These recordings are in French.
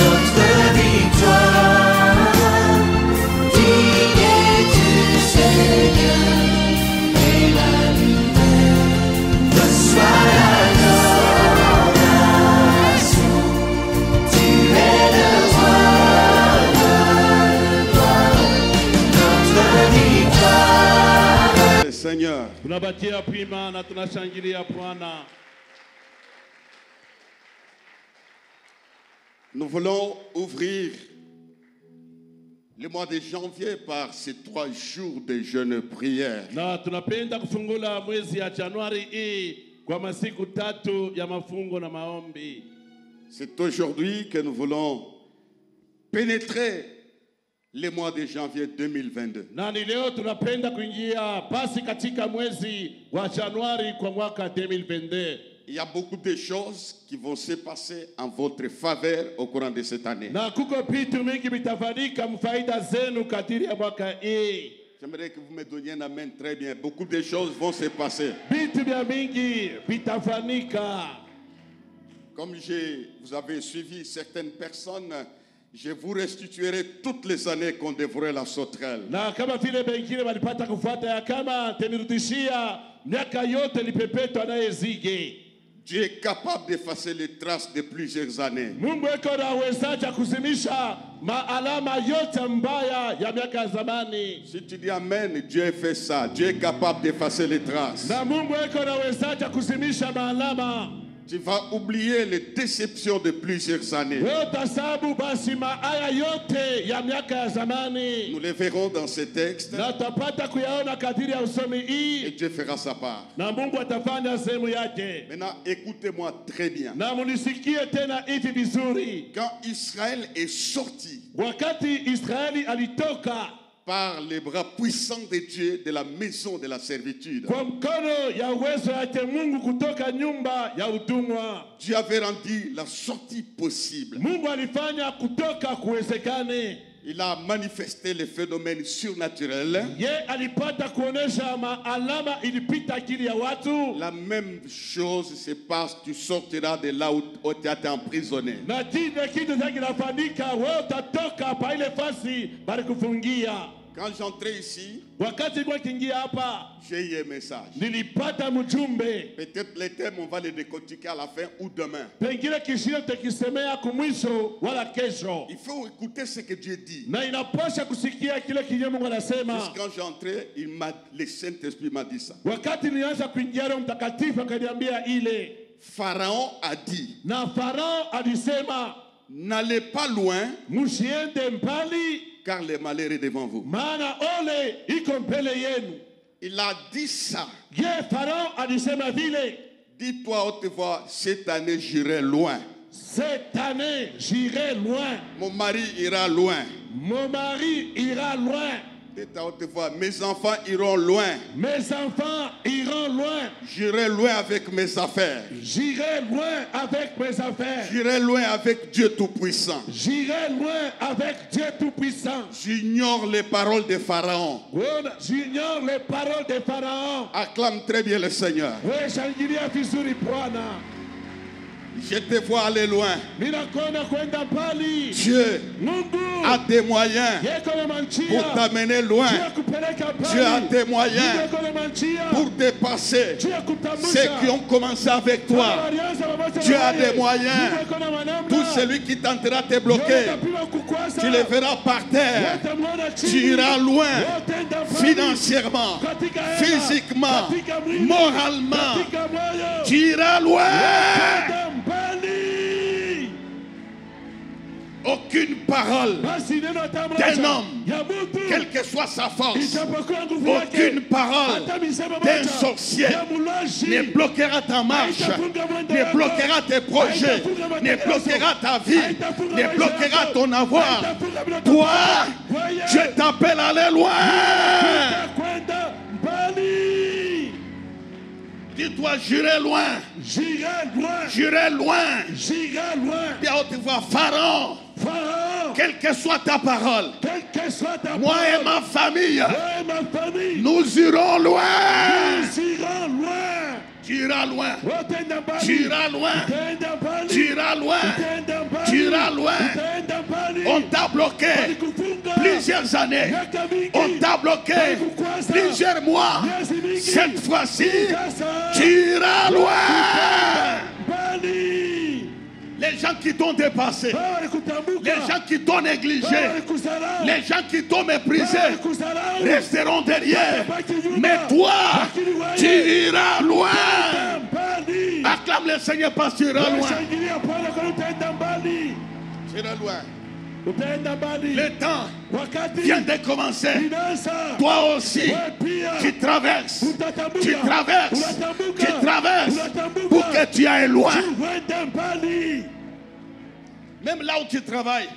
notre victoire. Digne du Seigneur et la lumière, reçois l'adoration. Tu es le roi de gloire, notre victoire. Seigneur, tunabatia prima na tunashangilia Bwana. nous voulons ouvrir le mois de janvier par ces 3 jours de jeûne prière. Na tunapenda kufungula mwezi ya Januari hii kwa masiku 3 ya mafungo na maombi. C'est aujourd'hui que nous voulons pénétrer le mois de janvier 2022. Na ni leo tunapenda kuingia basi katika mwezi wa Januari kwa mwaka 2022. Il y a beaucoup de choses qui vont se passer en votre faveur au courant de cette année. Na kuko vitu mingi vitafanyika mfaida zenu kadiri ya mwaka hii. J'aimerais que vous me donniez un amen très bien. Beaucoup de choses vont se passer. Vitu vya mingi vitafanyika. Comme vous avez suivi certaines personnes, je vous restituerai toutes les années qu'on devrait la sauterelle. Na kama vile wengine walipata kufuata ya kama tenirudishia miaka yote lipepeto anayezige. Dieu est capable d'effacer les traces de plusieurs années. Mungu eko anawezaje kuzimisha maalama yote mbaya ya miaka ya zamani. Si tu dis amen, Dieu fait ça. Dieu est capable d'effacer les traces. Na Mungu eko anawezaje kuzimisha maalama. Tu vas oublier les déceptions de plusieurs années. Nous les verrons dans ces textes. Et Dieu fera sa part. Maintenant, écoutez-moi très bien. Quand Israël est sorti par les bras puissants de Dieu de la maison de la servitude, Dieu avait rendu la sortie possible. Il a manifesté les phénomènes surnaturels. La même chose se passe, tu sortiras de là où tu as été emprisonné. Quand j'entrais ici, j'ai eu un message. Peut-être les thèmes, on va les décortiquer à la fin ou demain. Il faut écouter ce que Dieu dit. Juste quand j'entrais, le Saint-Esprit m'a dit ça. Pharaon a dit, n'allez pas loin, car le malheur est devant vous. Il a dit ça. Dis-toi haute voix, cette année j'irai loin. Cette année j'irai loin. Mon mari ira loin. Mon mari ira loin. Dis-toi haute voix, mes enfants iront loin. Mes enfants iront loin. J'irai loin avec mes affaires. J'irai loin avec mes affaires. J'irai loin avec Dieu Tout-Puissant. J'irai loin avec Dieu Tout-Puissant. J'ignore les paroles de Pharaon. J'ignore les paroles de Pharaon. Acclame très bien le Seigneur. Je te vois aller loin. Dieu a des moyens pour t'amener loin. Dieu a des moyens pour dépasser ceux qui ont commencé avec toi. Dieu a des moyens. Tout celui qui tentera de te bloquer, tu le verras par terre. Tu iras loin financièrement, physiquement, moralement. Tu iras loin. Aucune parole d'un homme, quelle que soit sa force, aucune parole d'un sorcier ne bloquera ta marche, ne bloquera tes projets, ne bloquera ta vie, ne bloquera ton avoir. Toi, je t'appelle à aller loin. Dis-toi, j'irai loin. J'irai loin. J'irai loin. J'irai loin. Dis à haute voix, Pharaon. Pharaon. Quelle que soit ta parole. Quelle que soit ta moi parole. Et ma famille. Moi et ma famille. Nous irons loin. Nous irons loin. Tu iras loin. Tu iras loin. Tu iras loin. Tu iras loin. On t'a bloqué plusieurs années. On t'a bloqué plusieurs mois. Cette fois-ci, tu iras loin. Les gens qui t'ont dépassé, les gens qui t'ont négligé, les gens qui t'ont méprisé resteront derrière. Mais toi, tu iras loin. Acclame le Seigneur parce que tu iras loin. Tu iras loin. Le temps vient de commencer. Toi aussi, tu traverses pour que tu ailles loin. Même là où tu travailles,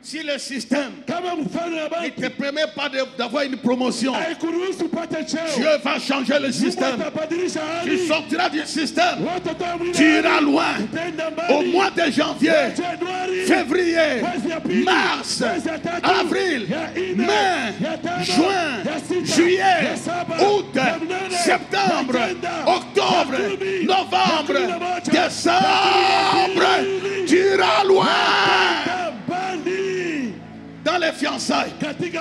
si le système ne te permet pas d'avoir une promotion, Dieu va changer le système. Tu sortiras du système. Tu iras loin. Au mois de janvier, février, mars, avril, mai, juin, juillet, août, septembre, octobre, novembre, décembre. Tu iras loin. Dans les fiançailles,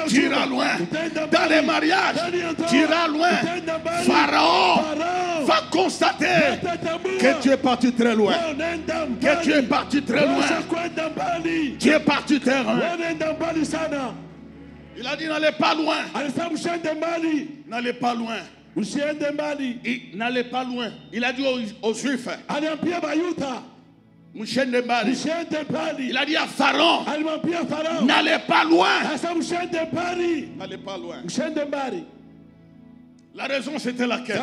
tu iras loin. Dans les mariages, tu iras loin. Pharaon va constater que tu es parti très loin. Que tu es parti très loin. Tu es parti très loin. Il a dit n'allez pas loin. N'allez pas loin. N'allez pas loin. Il a dit aux Juifs. Il a dit à Pharaon, n'allez pas loin. N'allez pas loin. La raison c'était laquelle?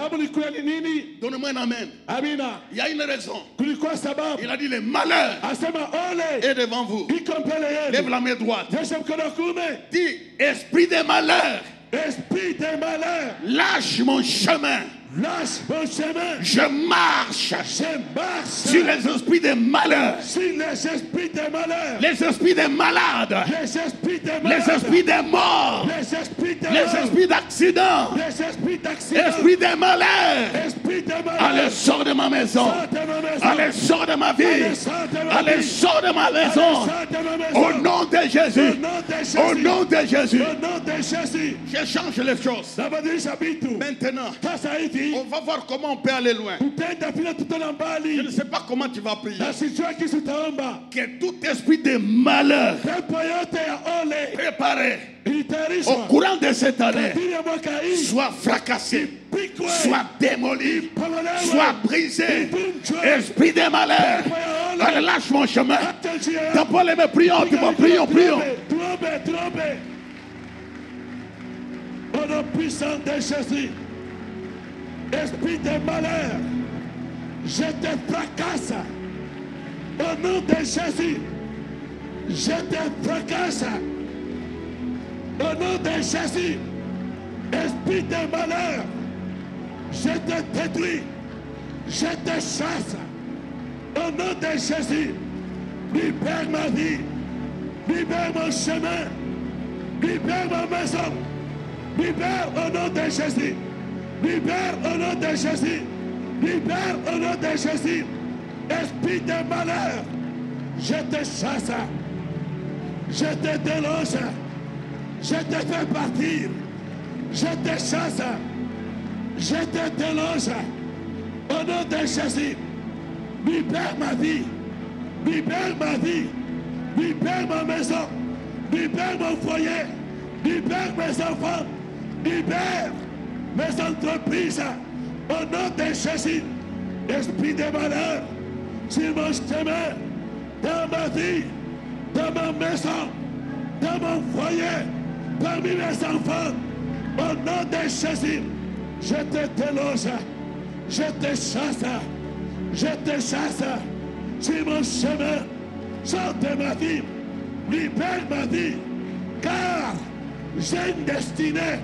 Donne-moi un amen. Il y a une raison. Il a dit le malheur est devant vous. Lève la main droite. Dis, esprit de malheur, lâche mon chemin. Je marche sur les esprits de malheur, les esprits de malades, les esprits de morts, les esprits d'accidents, esprits de malheur. Allez, sors de ma maison. Allez, sors de ma vie. Allez, sors de ma maison. Au nom de Jésus. Au nom de Jésus. Je change les choses. Maintenant, on va voir comment on peut aller loin. Je ne sais pas comment tu vas prier. Que tout esprit de malheur préparé au courant de cette année soit fracassé, soit démoli, soit brisé. Esprit de malheur, allez, lâche mon chemin. D'abord les mains, prions, prions. Au nom puissant de Jésus. Esprit de malheur, je te fracasse. Au nom de Jésus, je te fracasse. Au nom de Jésus, esprit de malheur, je te détruis. Je te chasse. Au nom de Jésus, libère ma vie, libère mon chemin, libère ma maison, libère au nom de Jésus. Libère au nom de Jésus. Libère au nom de Jésus. Esprit de malheur, je te chasse. Je te déloge. Je te fais partir. Je te chasse. Je te déloge. Au nom de Jésus. Libère ma vie. Libère ma vie. Libère ma maison. Libère mon foyer. Libère mes enfants. Libère mes entreprises, au nom de Jésus, esprit de malheur, sur mon chemin, dans ma vie, dans ma maison, dans mon foyer, parmi mes enfants, au nom de Jésus, je te déloge, je te chasse, sur mon chemin, sors de ma vie, libère ma vie, car j'ai une destinée.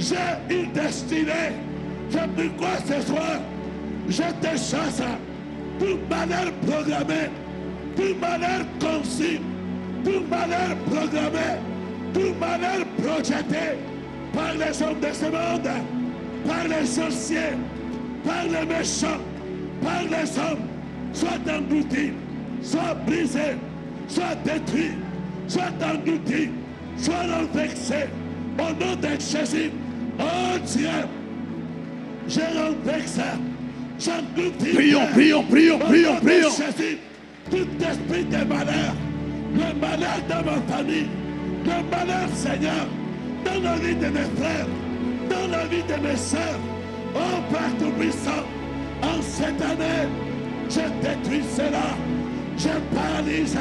J'ai une destinée. J'ai pris quoi ce soir? Je te chasse. Tout malheur programmé, tout malheur conçu, tout malheur programmé, tout malheur projeté par les hommes de ce monde, par les sorciers, par les méchants, par les hommes, soit englouti, soit brisé, soit détruit, soit englouti, soit renversé. Au nom de Jésus, oh Dieu, je renverse, j'engloutis. Prions. Jésus, tout esprit de malheur, le malheur de ma famille, le malheur, Seigneur, dans la vie de mes frères, dans la vie de mes sœurs, oh Père Tout-Puissant, en cette année, je détruis cela, je paralyse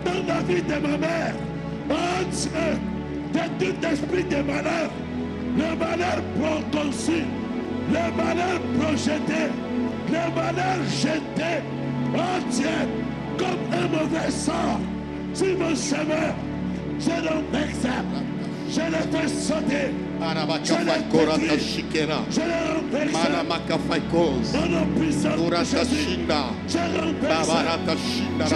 dans la vie de ma mère, oh Dieu, de tout esprit de malheur, le malheur conçu, le malheur projeté, le malheur jeté, oh Dieu, comme un mauvais sort sur mon chemin, je l'envexe, je le fais sauter, je le détruis, je le renverse, au nom puissant de Jésus, je renverse cela, je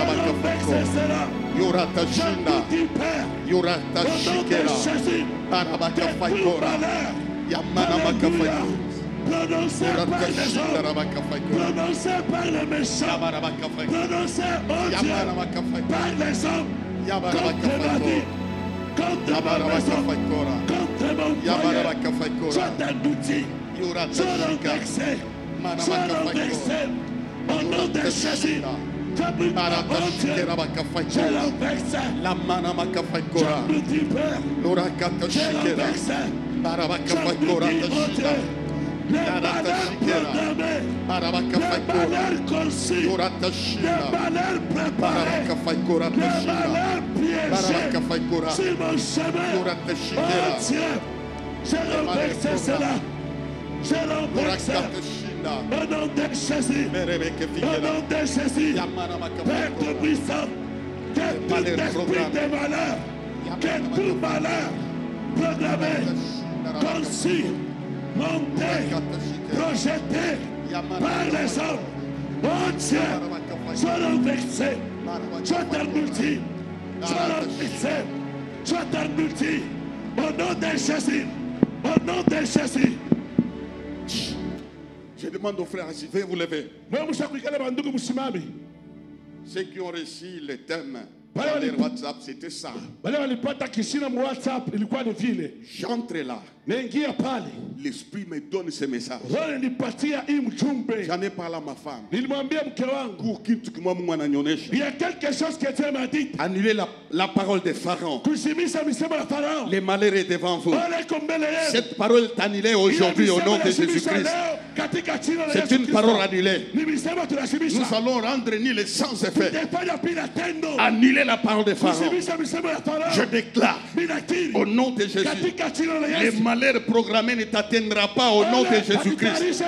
vous Père, au nom de Jésus, de tout malheur, alléluia, prononcé par les hommes, prononcé par les méchants, prononcé, oh Dieu, par les hommes, contre ma vie, contre ma maison, contre mon foyer, soit englouti, soit renversé, au nom de Jésus. Je l'enverse, j'engloutis Père, je l'enverse, j'engloutis, oh Dieu, les malheurs programmés, les malheurs conçus, les malheurs préparés, les malheurs piégés sur mon chemin. Oh Dieu, je renverse cela, je renverse au nom de Jésus, au nom de Jésus, Père Tout-Puissant, que tout esprit de malheur, que tout malheur programmé, conçu, monté, projeté par les hommes, oh Dieu, soit renversé, soit englouti, soit renversé, soit englouti, au nom de Jésus, au nom de Jésus. Je demande aux frères ici, veuillez vous lever. Ceux qui ont reçu le thème dans leur WhatsApp, c'était ça. J'entre là. L'Esprit me donne ce message. J'en ai parlé à ma femme. Il y a quelque chose que Dieu m'a dit. Annulez la parole de Pharaon. Les malheurs est devant vous. Cette parole est annulée aujourd'hui au nom de Jésus-Christ. C'est une parole annulée. Nous allons rendre ni les sans effet. Annulez la parole de Pharaon. Je déclare au nom de Jésus, les malheurs programmés ne t'atteindront pas au nom de Jésus-Christ.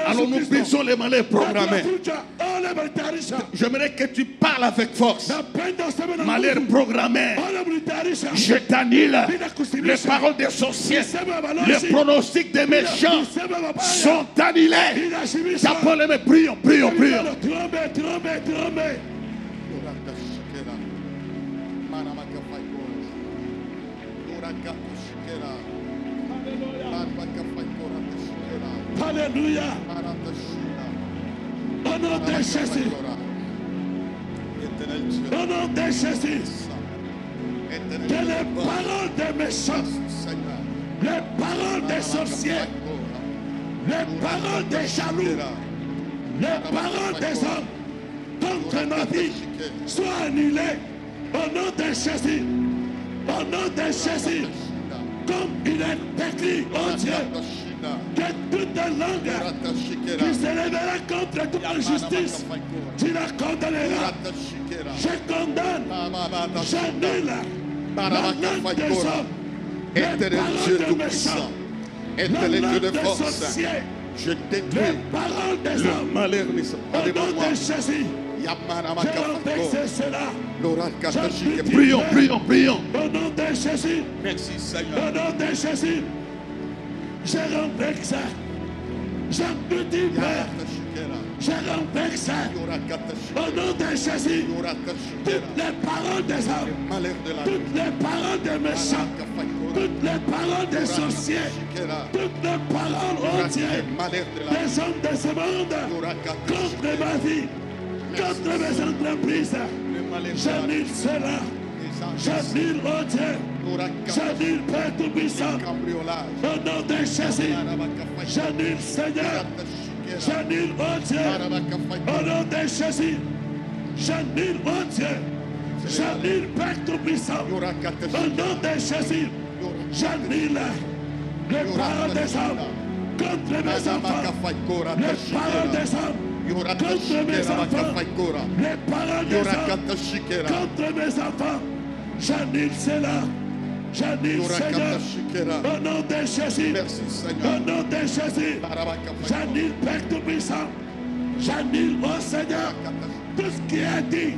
Alors nous brisons les malheurs programmés. J'aimerais que tu parles avec force. Malheur programmé, je t'annule. Les paroles des sorciers, les pronostics des méchants sont annulés. Appelez-moi, prions. Alléluia. Au nom de Jésus. Au nom de Jésus. Que les paroles des méchants, les paroles des sorciers, les paroles des jaloux, les paroles des hommes contre ma vie soient annulées au nom de Jésus. Au nom de Jésus. Comme il est écrit, oh Dieu, que toute langue qui se lèvera contre toute injustice, tu la condamneras. Je condamne, j'annule la langue des hommes, les paroles des méchants, la langue des sorciers, les paroles des hommes. Au nom de Jésus, je renverse cela. Prions. Au nom de Jésus. Merci Seigneur. Au nom de Jésus. Je renverse. J'engloutis Père. Je renverse. Au nom de Jésus. Toutes les paroles des hommes. Toutes les paroles des méchants. Toutes les paroles des sorciers. Toutes les paroles, oh Dieu, des hommes de ce monde. Contre ma vie. Contre mes entreprises. malheurs. J'annule cela. J'annule, oh Dieu. J'annule, Père Tout-Puissant. Au nom de Jésus. J'annule, Seigneur. J'annule, oh Dieu. Au nom de Jésus. J'annule, oh Dieu. J'annule, Père Tout-Puissant. Au nom de Jésus. J'annule les paroles des hommes contre mes enfants. Les paroles des hommes contre mes enfants. Les paroles des hommes contre mes enfants. J'annule cela. J'annule, Seigneur. Au nom de Jésus. Merci, Seigneur. Au nom de Jésus. J'annule, Père Tout-Puissant. J'annule, oh Seigneur, tout ce qui est dit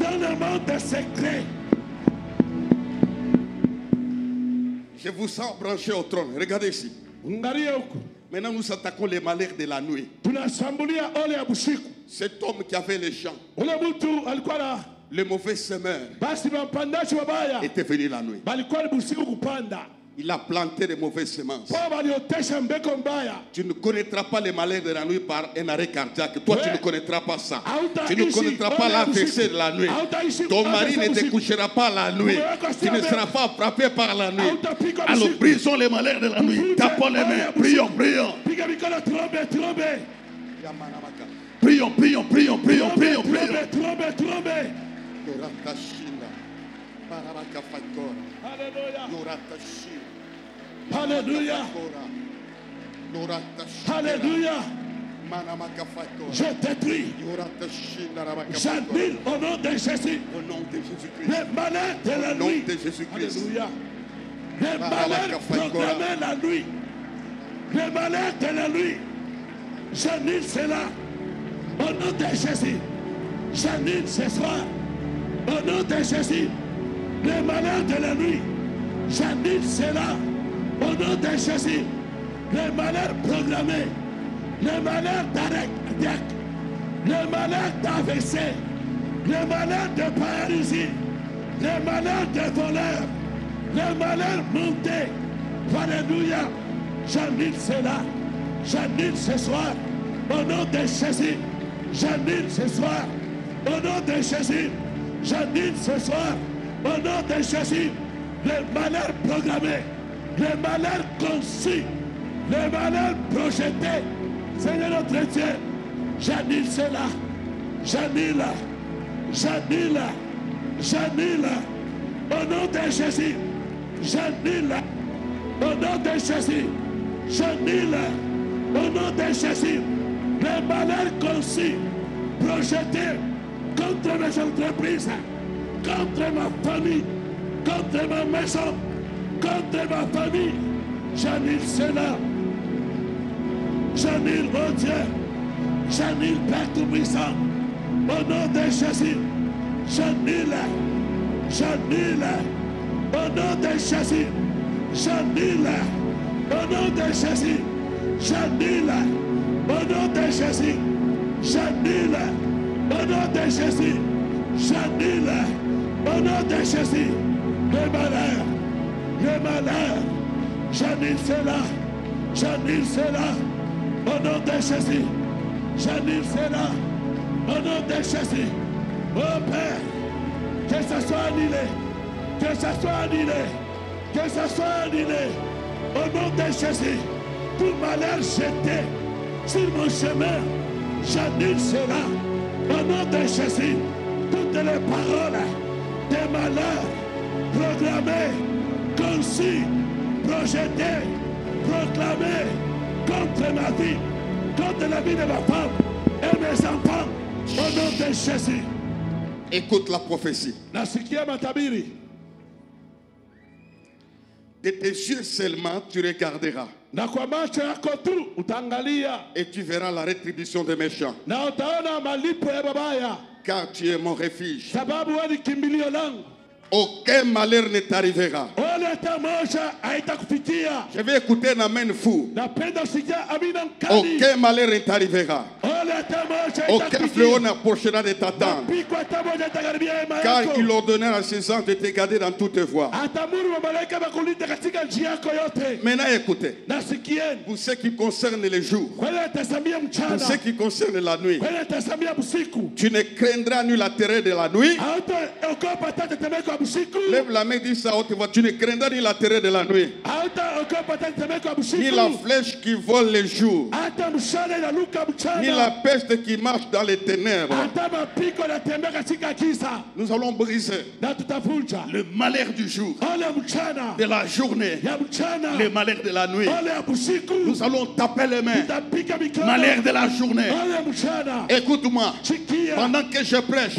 dans le monde des secrets. Je vous sens branché au trône. Regardez ici. Maintenant, nous attaquons les malheurs de la nuit. Cet homme qui avait les champs, le mauvais semeur, était venu la nuit. Il a planté de mauvaises semences. Tu ne connaîtras pas les malheurs de la nuit par un arrêt cardiaque. Toi, tu ne connaîtras pas ça. Tu ne connaîtras pas l'AVC de la nuit. Ton mari ne te couchera pas la nuit. Tu ne seras pas frappé par la nuit. Alors, brisons les malheurs de la nuit. Tapons les mains. Prions, prions. Prions, prions, prions, prions, prions, prions. Alléluia. Alléluia. Je détruis. J'annule au nom de Jésus. Les malheurs de la nuit. Alléluia. Les malheurs proclamés la nuit. Les malheurs de la nuit. J'annule cela. Au nom de Jésus. J'annule ce soir. Au nom de Jésus. Les malheurs de la nuit. J'annule cela. Au nom de Jésus. Les malheurs programmés. Les malheurs d'arrêt cardiaque. Les malheurs d'AVC. Les malheurs de paralysie. Les malheurs de voleurs. Les malheurs montés. Alléluia. J'annule cela. J'annule ce soir. Au nom de Jésus. J'annule ce soir. Au nom de Jésus. J'annule ce soir. Au nom de Jésus. Les malheurs programmés. Les malheurs conçus. Les malheurs projetés. Seigneur notre Dieu. J'annule cela. J'annule. J'annule. J'annule. Au nom de Jésus. J'annule. Au nom de Jésus. J'annule. Au nom de Jésus. Les malheurs conçus, projetés contre mes entreprises, contre ma famille, contre ma maison, contre ma famille. J'annule cela. J'annule, oh Dieu. J'annule, Père Tout-Puissant. Au nom de Jésus. J'annule. J'annule. Au nom de Jésus. J'annule. Au nom de Jésus. J'annule. Au nom de Jésus. J'annule. Au nom de Jésus. J'annule. Au nom de Jésus. Les malheurs. Les malheurs. J'annule cela. J'annule cela. Au nom de Jésus. J'annule cela. Au nom de Jésus. Oh Père. Que ça soit annulé. Que ça soit annulé. Que ça soit annulé. Au nom de Jésus. Tout malheur jeté sur mon chemin, j'annule cela. Au nom de Jésus, toutes les paroles des malheurs programmées, conçues, projetées, proclamées contre ma vie, contre la vie de ma femme et mes enfants, au nom de Jésus. Écoute la prophétie. Nasikia matabiri. De tes yeux seulement tu regarderas. Na kwa macho yako tu utaangalia. Et tu verras la rétribution des méchants. Na utaona malipo ya babaya. Car tu es mon refuge. Sababu wewe ni kimbilio langu. Aucun malheur ne t'arrivera. Ole Je vais écouter un amen fou. Aucun malheur ne t'arrivera. Aucun fléau n'approchera de ta tente. Car il ordonnera à ses anges de te garder dans toutes tes voies. Maintenant écoutez. Pour ce qui concerne les jours, pour ce qui concerne la nuit, tu ne craindras ni la terreur de la nuit. Lève la main, dis ça à haute voix. Tu ne craindras ni la terreur de la nuit, ni la flèche qui vole les jours, ni la peste qui marche dans les ténèbres. Nous allons briser le malheur du jour, de la journée, le malheur de la nuit. Nous allons taper les mains. Malheur de la journée. Écoute-moi. Pendant que je prêche,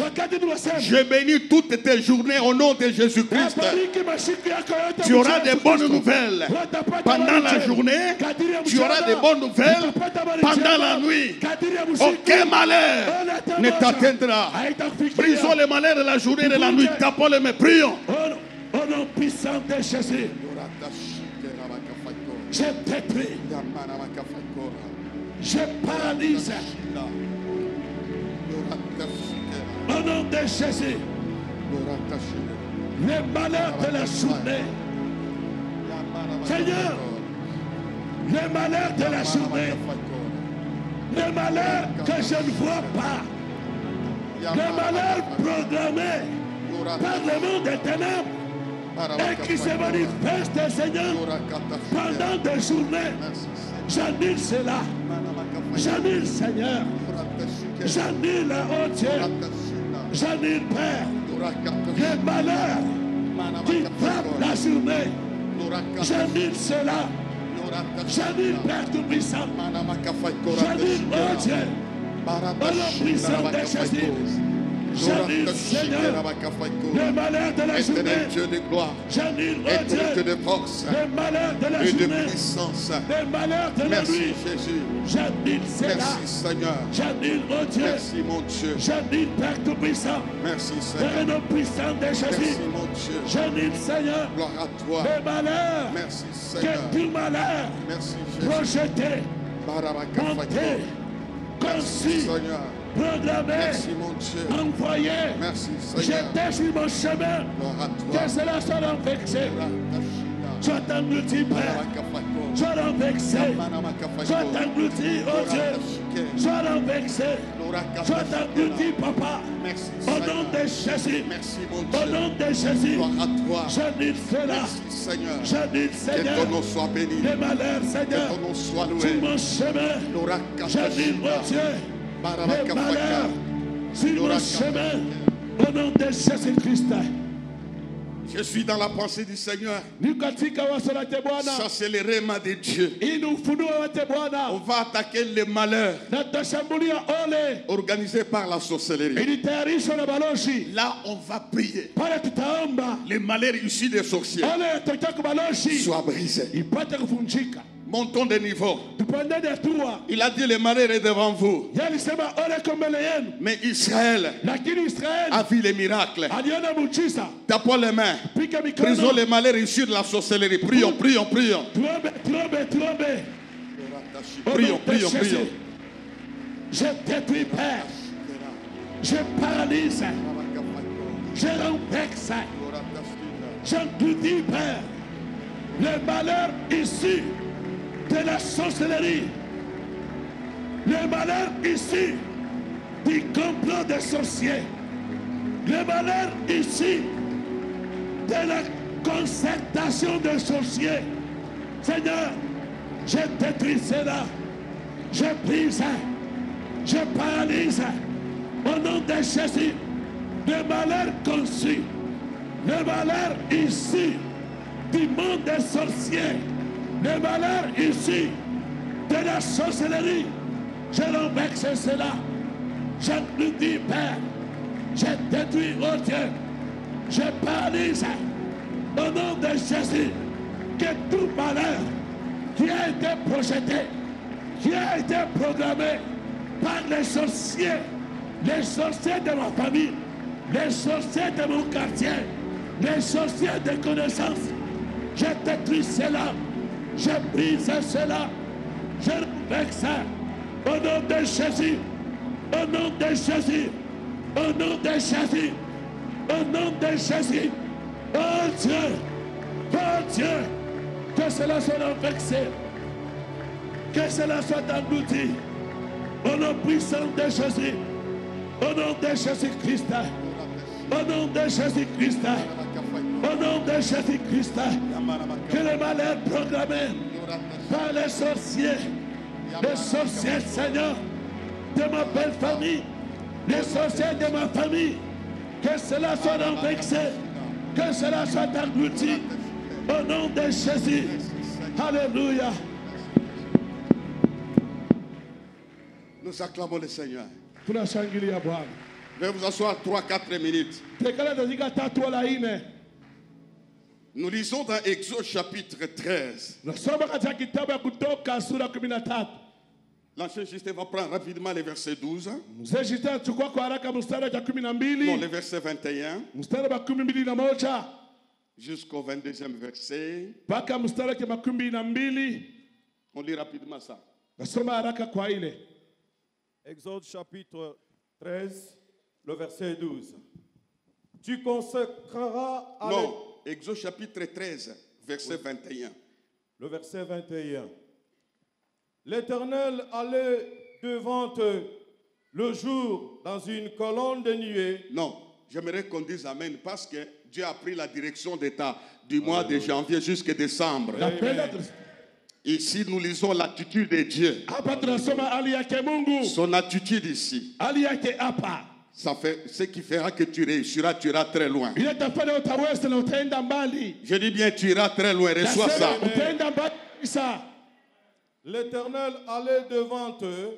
je bénis toutes tes journées au nom de Jésus-Christ. Tu auras des bonnes nouvelles pendant la journée. Tu auras des bonnes nouvelles pendant la nuit. Aucun malheur ne t'atteindra. Brisons les malheurs de la journée et de la nuit. Tapons les mains. Prions. Au nom puissant de Jésus. Je détruis. Je paralyse. Au nom de Jésus. Les malheurs de la journée. Seigneur, les malheurs de la journée. Les malheurs que je ne vois pas. Les malheurs programmés par le monde des ténèbres. Et qui se manifestent, Seigneur, pendant des journées. J'annule cela. J'annule, Seigneur. J'annule la haute. J'annule, Père, les malheurs qui frappent la journée. J'annule cela. J'annule, Père Tout-Puissant. J'annule, oh Dieu, au nom puissant de Jésus. J'annule, Seigneur, les malheurs de la journée. Dieu de gloire, j'annule, oh Dieu, de force, les malheurs de la et de journée, puissance. les malheurs de la Merci nuit. Jésus. J'annule cela. Merci Seigneur. J'annule, oh Dieu. Merci mon Dieu. J'annule, Père Tout-Puissant. Merci Dans Seigneur. le nom puissant de Jésus. Merci mon Dieu. J'annule, Seigneur, Gloire à toi. les malheurs. Merci Que Seigneur. tout malheur Merci Jésus. projeté, Barabakafako. monté, Merci conçu, Seigneur. programmé, Merci mon Dieu. envoyé. Merci Seigneur. J'étais sur mon chemin. Gloire à Que toi. cela soit renversé. Sois englouti, Père. Sois renversé. Sois englouti, oh Dieu. Sois renversé. Sois englouti, Papa. Merci Au nom Seigneur. de Jésus. Merci mon Au Dieu. nom de Jésus. Gloire à toi. J'annule cela. Merci Seigneur. J'annule, Que Seigneur, ton nom soit béni. les malheurs, Que Seigneur. ton nom soit Sur loué. mon chemin. J'annule, oh Dieu, les malheurs sur mon chemin. Au nom de Jésus-Christ. Je suis dans la pensée du Seigneur. Ni katika waso lake Bwana. Ça c'est le rema de Dieu. Hii ni ufunuo wake On Bwana. va attaquer les malheurs Na tutashambulia ole organisés par la sorcellerie. ilitayarishwa na balozi. Là, on va prier. Pale tutaomba Les malheurs issus des sorciers ole yatokea kwa balozi soient brisés. ipate kuvunjika. Montons de niveau. Tupandeni hatua. Il a dit le malheur est devant vous. Yeye alisema ole kwa mbele yenu. Mais Israël Lakini a Israeli vu les miracles. aliona muujiza. Tapons les mains. Piga Brisons mikono. les malheurs issus de la sorcellerie. Prions, prions, prions. Tuombe, tuombe, tuombe. Au Prions, nom de prions, Jésus. prions. Je détruis, Père. Je paralyse. Je renverse. J'engloutis, Père, les malheurs issus de la sorcellerie. Les malheurs issus du complot des sorciers. Les malheurs issus de la concertation des sorciers. Seigneur, je détruis cela. Je brise. Je paralyse. Au nom de Jésus, les malheurs conçus. Les malheurs issus du monde des sorciers. Les malheurs issus de la sorcellerie. Je renverse cela. J'engloutis, Père. Je détruis, oh Dieu. Je paralyse. Au nom de Jésus, que tout malheur qui a été projeté, qui a été programmé par les sorciers de ma famille, les sorciers de mon quartier, les sorciers de connaissance, Je détruis cela. Je brise cela. Je respecte ça. Au nom de Jésus. Au nom de Jésus. Au nom de Jésus. Au nom de Jésus. Oh Dieu. Oh Dieu. Que cela soit vexé. Que cela soit englouti. Au nom puissant de Jésus. Au nom de Jésus-Christ. Au nom de Jésus-Christ. Au nom de Jésus-Christ. Que le malheur programmé par les sorciers, Seigneur, de ma belle famille, les sorciers de ma famille, que cela soit vexé, que cela soit englouti. Au nom de Jésus. Alléluia. Nous acclamons le Seigneur. Tunashangilia Bwana. Veuillez vous asseoir 3-4 minutes. Nous lisons dans Exode chapitre 13. L'ancien Justin va prendre rapidement les versets 12. Non, le verset 21. Jusqu'au 22e verset. On lit rapidement ça. Exode chapitre 13, le verset 12. Tu consacreras à Non, Exode chapitre 13, verset 21. Le verset 21. L'Éternel allait devant eux le jour dans une colonne de nuée. Non, j'aimerais qu'on dise Amen parce que Dieu a pris la direction d'État du mois de janvier jusqu'à décembre. Ici, nous lisons l'attitude de Dieu. Son attitude ici. Ça fait ce qui fera que tu réussiras, tu iras très loin. Je dis bien, tu iras très loin. Reçois ça. L'Éternel allait devant eux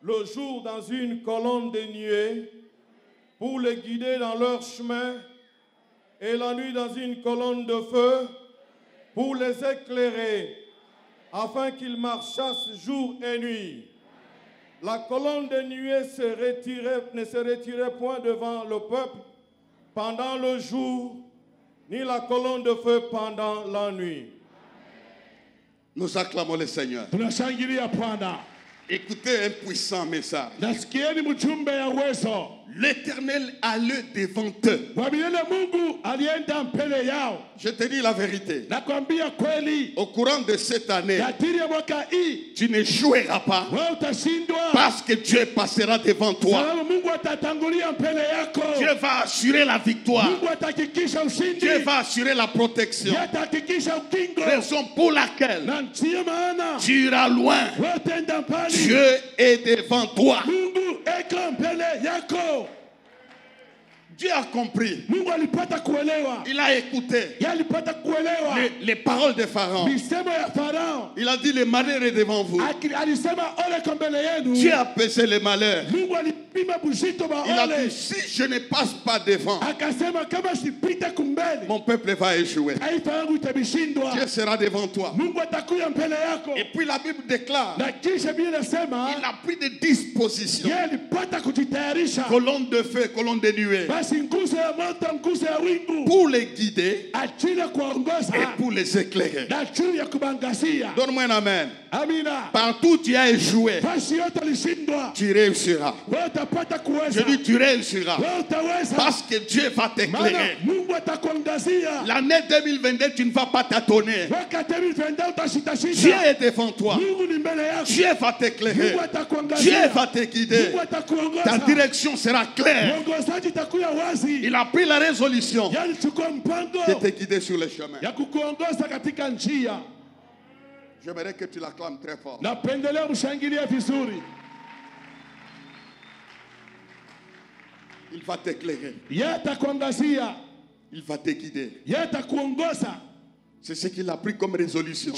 le jour dans une colonne de nuée pour les guider dans leur chemin, et la nuit dans une colonne de feu pour les éclairer, afin qu'ils marchassent jour et nuit. La colonne de nuée ne se retirait point devant le peuple pendant le jour, ni la colonne de feu pendant la nuit. Nous acclamons le Seigneur. Écoutez un puissant message. L'Éternel allait devant eux. Je te dis la vérité. Au courant de cette année, tu n'échoueras pas parce que Dieu passera devant toi. Dieu va assurer la victoire. Dieu va assurer la protection. Raison pour laquelle tu iras loin. Dieu est devant toi. Dieu a compris. Il a écouté les paroles de Pharaon. Il a dit, le malheur est devant vous. Dieu a pesé les malheurs. Il a dit, si je ne passe pas devant, mon peuple va échouer. Dieu sera devant toi. Et puis la Bible déclare, il a pris des dispositions. Colonne de feu, colonne de nuée. Pour les guider et pour les éclairer. Donne-moi un amen. Partout tu as échoué, tu réussiras. Je dis tu réussiras parce que Dieu va t'éclairer. L'année 2022 tu ne vas pas tâtonner. Dieu est devant toi. Dieu va t'éclairer. Dieu va te guider. Ta direction sera claire. Il a pris la résolution de te guider sur le chemin. J'aimerais que tu l'acclames très fort. Il va t'éclairer. Il va te guider. C'est ce qu'il a pris comme résolution.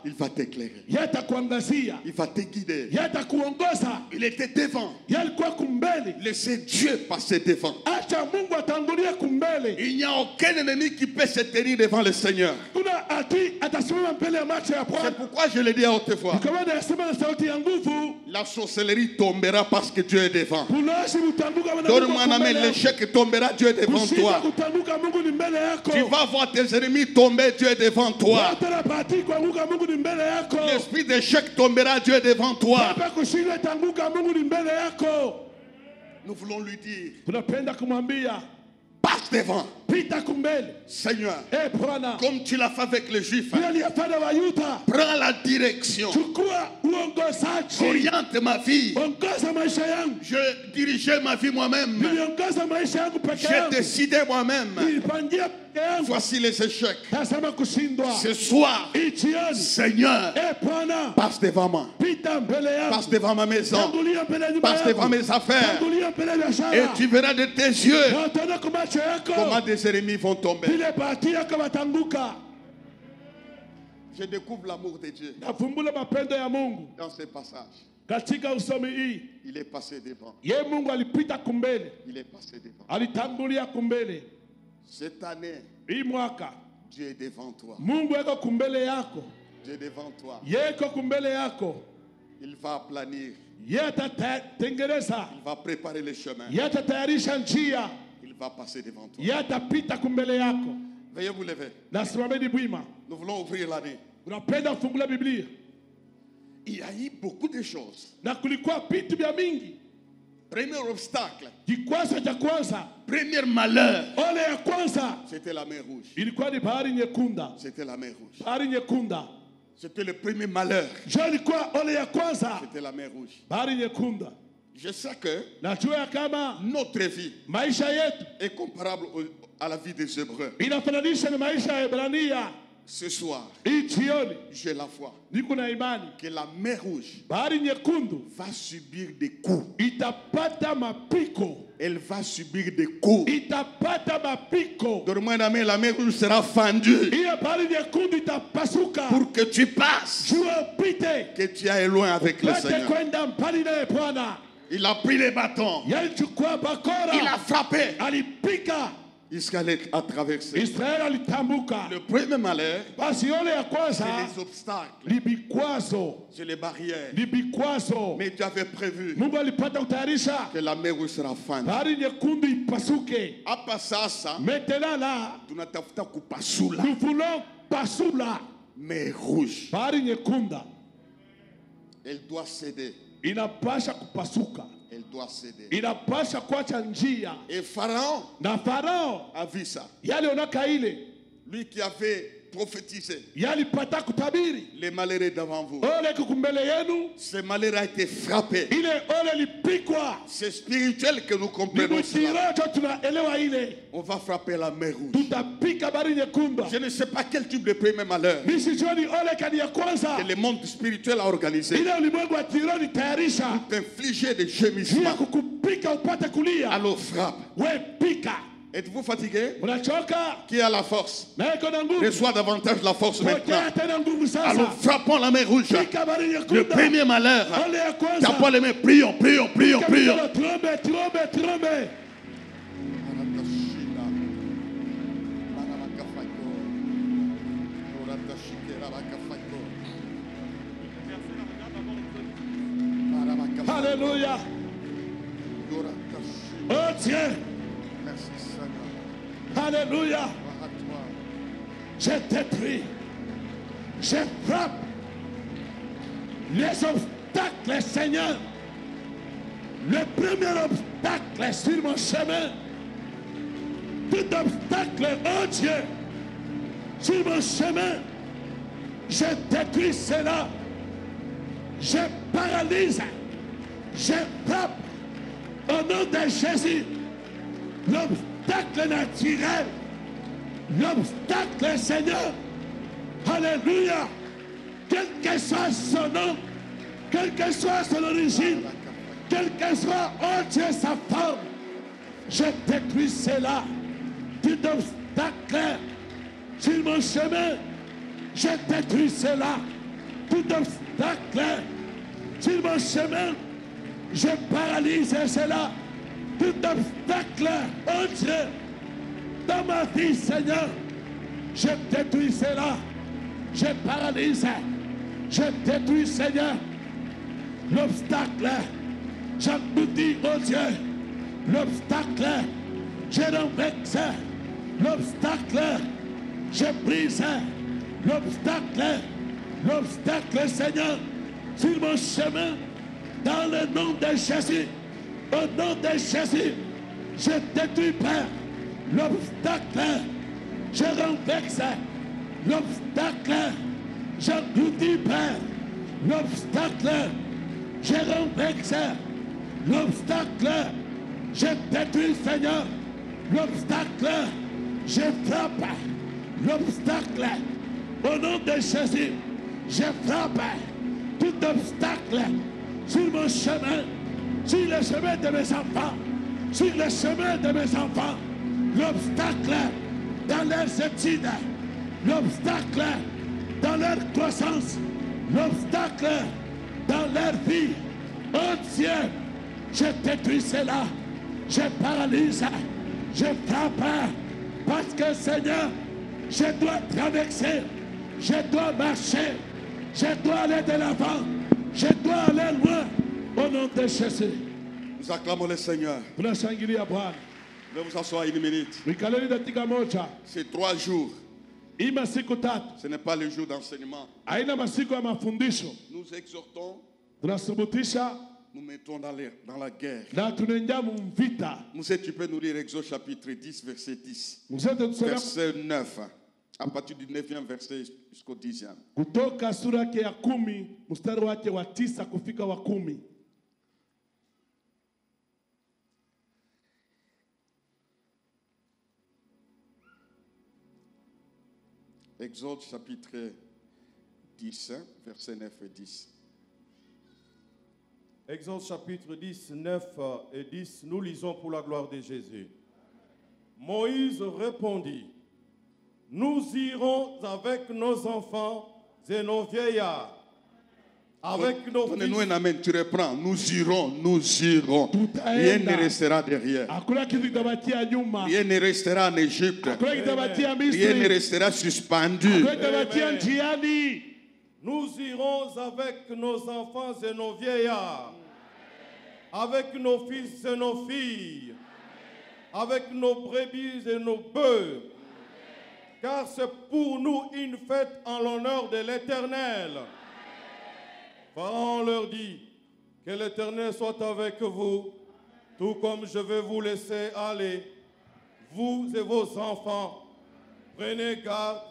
Il va t'éclairer. Il va te guider. Il était devant. Laissez Dieu passer devant. Il n'y a aucun ennemi qui peut se tenir devant le Seigneur. C'est pourquoi je le dis à haute voix. La sorcellerie tombera parce que Dieu est devant. Donne-moi un amen, l'échec tombera, Dieu est devant toi. Tu vas voir tes tes ennemis tomber, Dieu est devant toi. wote napati kuanguka, Mungu ni mbele yako. L'esprit d'échec tombera, Dieu est devant toi. Hapa kushindwa itanguka, Mungu ni mbele yako. Nous voulons lui dire, Tunapenda kumwambia passe devant. pita kumbele. Seigneur, Bwana, comme tu l'as fait avec les Juifs, vile aliyefanya Wayuda, prends la direction. chukua uongozaji, Oriente ma vie. ongoza maisha yangu. Je dirigeais ma vie moi-même. Niliongoza maisha yangu peke J'ai yangu, décidé moi-même. nilipangia peke yangu. Voici les échecs. Tazama kushindwa. Ce soir, Hii jioni, Seigneur, Bwana, passe devant moi. pita mbele yangu. Passe devant ma maison. Tangulia mbele ya nyumba Passe devant yangu. mes affaires. Tangulia mbele ya biashara. Et tu verras de tes yeux Na utaona kwa macho yako comment des ennemis vont tomber. vile bahati yako watanguka. Je découvre l'amour de Dieu Nafumbula mapendo ya Mungu dans ce passage. katika usomi hii. Il est passé devant. Ye Mungu alipita kumbele, Il est passé devant. alitangulia kumbele. Cette année, Hii mwaka Dieu est devant toi. Mungu yako kumbele yako, Dieu est devant toi. yeko kumbele yako. Il va planir. Ye atatengeneza, Il va préparer les chemins. ye atatayarisha njia, Il va passer devant toi. ye atapita kumbele yako. Veuillez vous lever. Na simameni bwima. Nous voulons ouvrir l'année. Unapenda kufungula Biblia, Il y a eu beaucoup de choses. na kulikuwa vitu vya mingi. Premier obstacle, Kikwazo cha kwanza, premier malheur, ole ya kwanza c'était la mer rouge. ilikuwa ni bahari nyekunda. C'était la mer rouge. Bahari nyekunda C'était le premier malheur. ndio ilikuwa ole ya kwanza, C'était la mer rouge. bahari nyekunda. Je sais que Najua ya kama notre vie maisha yetu est comparable à la vie des Hébreux. inafananisha na maisha ya Ibrania. Ce soir, Hii jioni j'ai la foi niko na imani que la mer rouge bahari nyekundu va subir des coups. itapata mapiko, Elle va subir des coups. itapata mapiko. Donne-moi une main, la mer rouge sera fendue Hiyo bahari nyekundu itapasuka, pour que tu passes, jua upite, que tu ailles loin avec le wete Seigneur. kwenda mbali naye Bwana. Il a pris les bâtons, Yalichukua bakora, il a frappé alipika, Israël a traversé. Israeli alitambuka. Le premier malheur, Basi ole ya kwanza c'est les obstacles, ni vikwazo, c'est les barrières. ni vikwazo. Mais tu avais prévu Mungu alipata kutayarisha que la mer rouge sera fendue. bahari nyekundu ipasuke. Hapa sasa Maintenant là, tunatafuta kupasula nous voulons pasula mer rouge. bahari nyekunda, Elle doit céder. inapasha kupasuka, Elle doit céder. inapasha kuacha njia. Et Pharaon Na Farao a vu ça. yalionaka ile, Lui qui avait prophétisé yalipata kutabiri les malheureux devant vous. ole kukumbele yenu, Ce malheur a été frappé. ile ole lipikwa. C'est spirituel que nous Ni comprenons cela. mkirocho tunaelewa ile, On va frapper la mer rouge. tutapika bahari nyekunda. Je ne sais pas quel type de premier malheur Nisijua ni ole kani ya kwanza que le monde spirituel a organisé. ile ulimwengu wa tironi tayarisha T'infliger des juu ya gémissements. kukupika upate kulia. Alors frappe. We pika, Êtes-vous fatigué? unachoka Qui a la force? na iko na nguvu, Reçois davantage la force maintenant. pokea tena nguvu Alors sasa. frappons la mer rouge. Pika bahari Le nyekunda, premier malheur. ole ya T'as kwanza. pas les mains. Prions, prions, prions, Pika prions. mikono, tuombe, tuombe, tuombe. Alléluia. Oh Dieu, Merci Seigneur. alléluia. Gloire à toi. Je détruis, je frappe les obstacles, Seigneur. Le premier obstacle sur mon chemin, tout obstacle, oh Dieu, sur mon chemin, je détruis cela, je paralyse, je frappe au nom de Jésus l'obstacle naturel, l'obstacle, Seigneur. Alléluia. Quel que soit son nom, quelle que soit son origine, quel que soit, oh Dieu, sa forme, je détruis cela. Tout obstacle sur mon chemin, je détruis cela. Tout obstacle sur mon chemin, je paralyse cela. Tout obstacle, oh Dieu, dans ma vie, Seigneur, je détruis cela. Je paralyse, je détruis, Seigneur, l'obstacle. J'aboutis, oh Dieu, l'obstacle. Je renverse l'obstacle. Je brise l'obstacle, Seigneur, sur mon chemin, dans le nom de Jésus. Au nom de Jésus, je détruis, Père, l'obstacle. Je renverse l'obstacle. J'engloutis, Père, l'obstacle. Je renverse l'obstacle. Je détruis, Seigneur, l'obstacle. Je frappe l'obstacle. Au nom de Jésus, je frappe tout obstacle sur mon chemin, sur le chemin de mes enfants, sur le chemin de mes enfants. L'obstacle dans leurs études, l'obstacle dans leur croissance, l'obstacle dans leur vie. Oh Dieu, je détruis cela, je paralyse, je frappe, parce que Seigneur, je dois traverser, je dois marcher, je dois aller de l'avant, je dois aller loin, au nom de Jésus. Nous acclamons le Seigneur. Tunashangilia Bwana. Vous vous asseoir une minute. Mikaleni dakika moja. C'est 3 jours. Hii masiku tatu Ce n'est pas le jour d'enseignement. haina masiku ya mafundisho. Nous exhortons, Tunathibitisha nous mettons dans la guerre. na tunaingia mvita. Mzee, tu peux nous lire Exode chapitre 10, verset 10. Mzee, tusome Verset 9. À partir du 9e verset jusqu'au 10e. kutoka sura yake ya 10 mstari wake wa 9 kufika wa 10. Exode chapitre 10, verset 9 et 10. Exode chapitre 10, 9 et 10, nous lisons pour la gloire de Jésus. Moïse répondit, nous irons avec nos enfants et nos vieillards, avec nos Donnez-nous fils. un amen, tu reprends. Nous irons, nous irons. Rien ne restera derrière. Hakuna kitu kitabakia nyuma. Rien ne restera en Égypte. Hakuna kitabakia Rien ne Misri. restera suspendu. Hakuna kitabakia njiani. Nous irons avec nos enfants et nos vieillards, avec nos fils et nos filles, avec nos brebis et nos bœufs, car c'est pour nous une fête en l'honneur de l'Éternel. Pharaon leur dit, que l'Éternel soit avec vous, tout comme je vais vous laisser aller, vous et vos enfants. Prenez garde,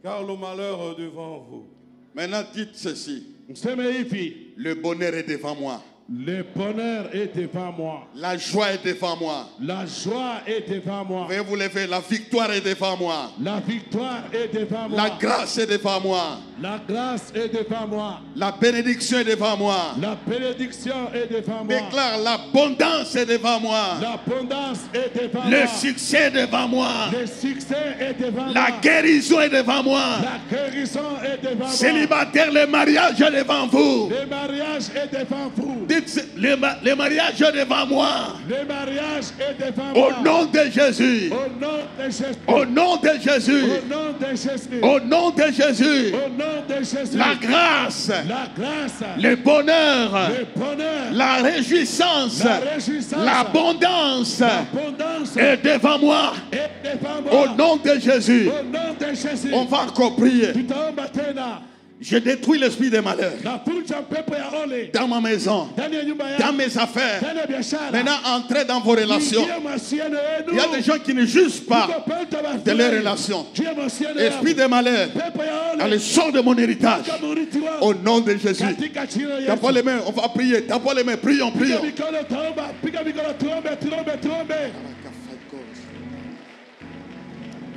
car le malheur est devant vous. Maintenant, dites ceci. Mseme hivi, Le bonheur est devant moi. le bonheur est devant moi. La joie est devant moi. La joie est devant moi. Veuillez vous lever. La victoire est devant moi. La victoire est devant moi. La grâce est devant moi. La grâce est devant moi. La bénédiction est devant moi. La bénédiction est devant moi. Déclare l'abondance est devant moi. L'abondance est devant Le moi. succès est devant moi. Le succès est devant La moi. guérison est devant moi. La guérison est devant moi. Célibataire, le mariage est devant vous. Le mariage est devant vous. Dites, le mariage est devant moi. Le mariage est devant moi. Au nom de Jésus. Au nom de Jésus. Au nom de Jésus. Au nom de Jésus. Au nom de Jésus. Au nom de Jésus. La grâce, La grâce. le bonheur, Le bonheur. la réjouissance, La réjouissance. l'abondance L'abondance est devant moi. est devant moi. Au nom de Jésus. Au nom de Jésus. On va encore prier. Tutaomba tena. Je détruis l'esprit de malheur Navunja pepo ya ole dans ma maison, ndani ya nyumba dans yangu, mes affaires. ndani ya biashara. Maintenant, entrez dans vos relations. Ingia mahusiano yenu. Il y a des gens qui ne jugent pas Uko pale bafurahi. de leurs relations. Juu ya mahusiano Esprit yao. de malheur, Pepo ya ole. allez, sors de mon héritage. Kama urithi wao. Au nom de Jésus. Katika jina la Yesu. Tapons les mains, on va prier. Tapons les mains, prions, Piga prions. mikono taomba. Piga mikono tuombe, tuombe, tuombe.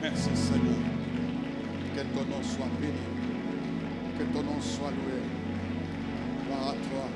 Merci Seigneur. Que ton nom soit béni. Que ton nom soit loué. Gloire à toi.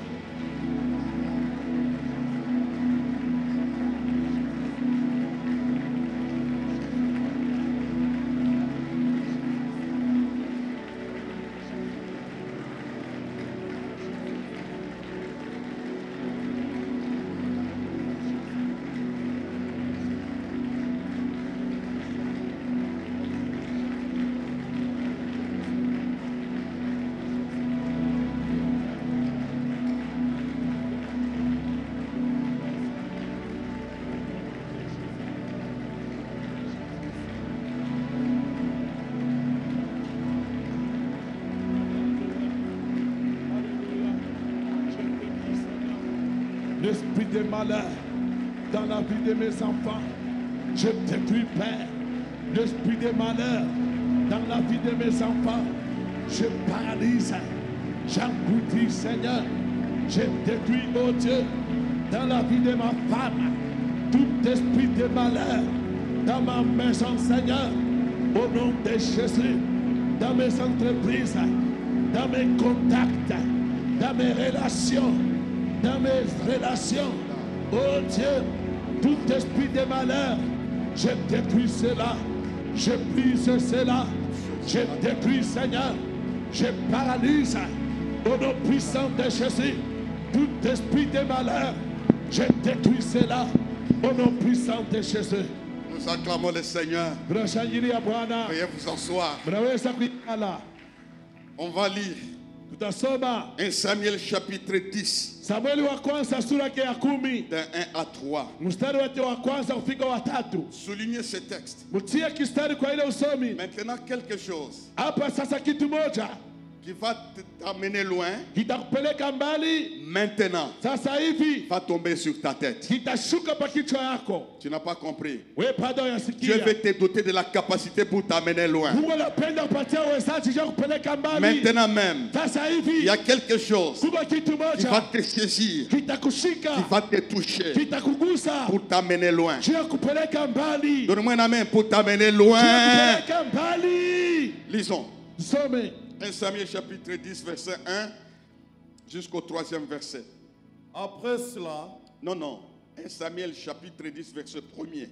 de malheur dans la vie de mes enfants. Je détruis, Père, l'esprit de malheur dans la vie de mes enfants. Je paralyse, j'engloutis, Seigneur. Je détruis, oh Dieu, dans la vie de ma femme, tout esprit de malheur dans ma maison, Seigneur. Au nom de Jésus, dans mes entreprises, dans mes contacts, dans mes relations, oh Dieu, tout esprit de malheur, je détruis cela, je brise cela, je détruis, Seigneur, je paralyse au nom puissant de Jésus, tout esprit de malheur, je détruis cela au nom puissant de Jésus. Nous acclamons le Seigneur. Veuillez vous asseoir. On va lire 1 Samuel chapitre 10. Samueli wa kwanza sura yake ya 10 de 1 à 3. mstari wake wa kwanza kufika wa 3. Soulignez ce texte. Mtie kistari kwa ile usomi. Maintenant quelque chose Hapa sasa kitu moja qui va t'amener loin, kitakupeleka mbali maintenant sasa hivi va tomber sur ta tête. kitashuka pa kichwa yako. Tu n'as pas compris. Wewe bado Dieu yasikia. veut te doter de la capacité pour t'amener loin. Mungu anapenda kupatia uwezaji ya kupeleka mbali. Maintenant même, Sasa il hivi y a quelque chose kuna kitu qui va moja te saisir, kitakushika, qui va te toucher kitakugusa pour t'amener loin. ya kupeleka mbali. Donne-moi un amen pour t'amener loin. Kupeleka mbali. Lisons. Some 1 Samuel chapitre 10 verset 1 jusqu'au 3e verset. Après cela, Non. 1 Samuel chapitre 10 verset 1er.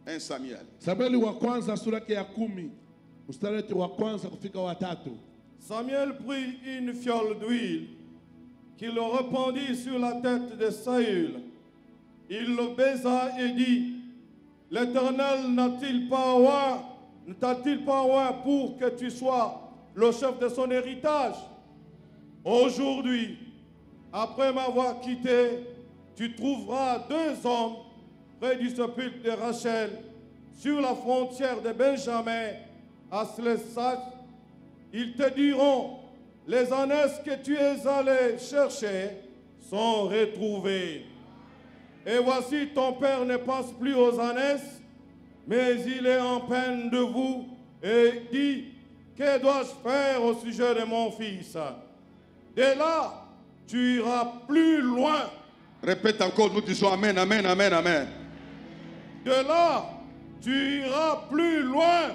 1 Samuel. Samueli wa kwanza sura yake ya 10 mstari wa kwanza kufika wa 3. Samuel prit une fiole d'huile qu'il le répandit sur la tête de Saül. Il le baisa et dit, l'Éternel ne t'a-t-il pas oint pour que tu sois le chef de son héritage? Aujourd'hui, après m'avoir quitté, tu trouveras 2 hommes près du sépulcre de Rachel, sur la frontière de Benjamin, à Slessach. Ils te diront, les ânesses que tu es allé chercher sont retrouvées. Et voici, ton père ne pense plus aux ânesses, mais il est en peine de vous et dit, que dois-je faire au sujet de mon fils? Dès là, tu iras plus loin. Répète encore, nous disons amen, amen, amen, amen. De là, tu iras plus loin.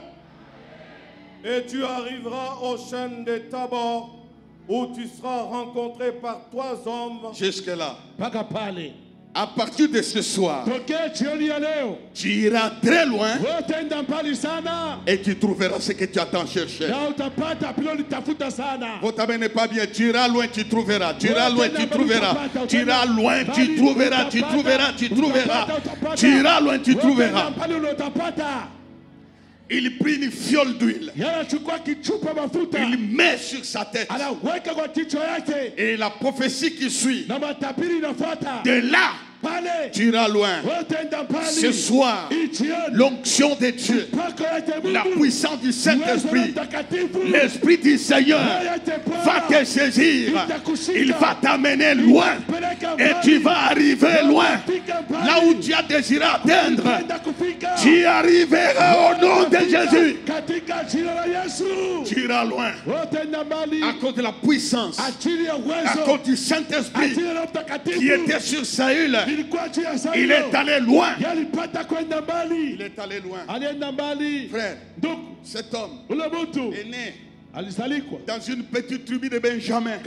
Et tu arriveras au chêne de Tabor, où tu seras rencontré par 3 hommes. Jusque-là. Paka pale. À partir de ce soir, Tokea jioni ya leo. tu iras très loin Utaenda mbali sana. et tu trouveras ce que tu attends chercher. Na utapata pilo litafuta sana. Votre amen n'est pas bien. Tu iras loin, tu trouveras. Tu iras loin, tu trouveras. Tu iras loin, tu trouveras. Tu trouveras, tu trouveras. Tu iras loin, tu trouveras. Pale utapata. Il prit une fiole d'huile. Yanachukua kichupa mafuta. Il met sur sa tête. Anaweka kwa kichwa yake. Et la prophétie qui suit, Na matabiri inafuata. de là, Pale. tu iras loin. Utaenda mbali. Ce soir, l'onction de Dieu, la puissance du Saint-Esprit, l'Esprit du Seigneur va te saisir. Il va t'amener loin. Et tu vas arriver loin. Là où tu as désiré atteindre, tu arriveras au nom de Jésus. Tu iras loin. À cause de la puissance, à cause du Saint-Esprit qui était sur Saül, il est allé loin. Il est allé loin. Frère, cet homme est né dans une petite tribu de Benjamin.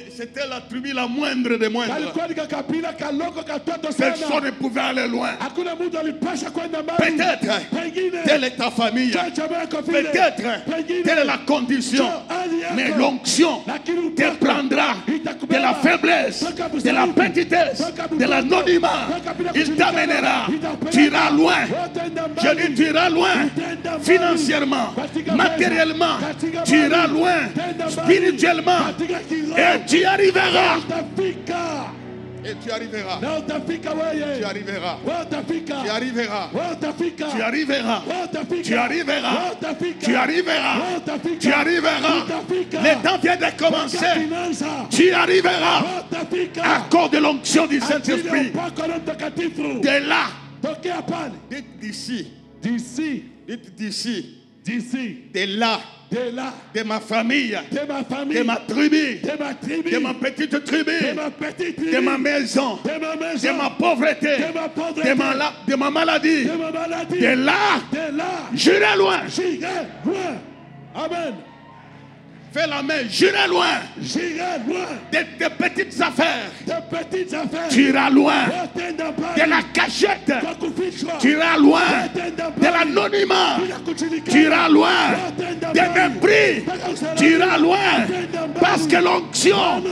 C'était la tribu la moindre des moindres. Personne ne pouvait aller loin. Peut-être telle est ta famille. Peut-être telle est la condition. Mais l'onction te prendra de la faiblesse, de la petitesse, de l'anonymat. Il t'amènera. Tu iras loin. Je dis tu iras loin. Financièrement, matériellement, tu iras loin, spirituellement, et tu arriveras. Et tu arriveras. na utafika Tu wewe, arriveras. wewe utafika, Tu arriveras. wewe utafika, Tu arriveras. wewe utafika, Tu arriveras. wewe utafika, Tu arriveras. wewe utafika, Tu arriveras. utafika. Le temps vient de commencer. Finanza, Tu arriveras. wewe utafika. À cause de l'onction du Ajili ya Saint-Esprit. upako na Mtakatifu. De là. Tokea pale. Dites d'ici. D'ici, Dites d'ici. d'ici, De là. de là, De ma famille. de ma famille, De ma tribu. de ma tribu, De ma petite tribu. de ma petite tribu, De ma maison. de ma maison, De ma pauvreté. de ma pauvreté, De ma maladie. de ma maladie, De là. de là, J'irai loin. j'irai loin. Amen. Fais la main. J'irai loin. J'irai loin. De tes petites affaires. De petites affaires. Tu iras loin. Watenda mbali. De la cachette. Kwa kufichwa. Tu iras loin. Watenda De mbali. l'anonymat. Bila kujulikana. Tu iras loin. Watenda Des mbali. mépris. Mpaka usalama. Tu iras loin. Watenda mbali. Parce que l'onction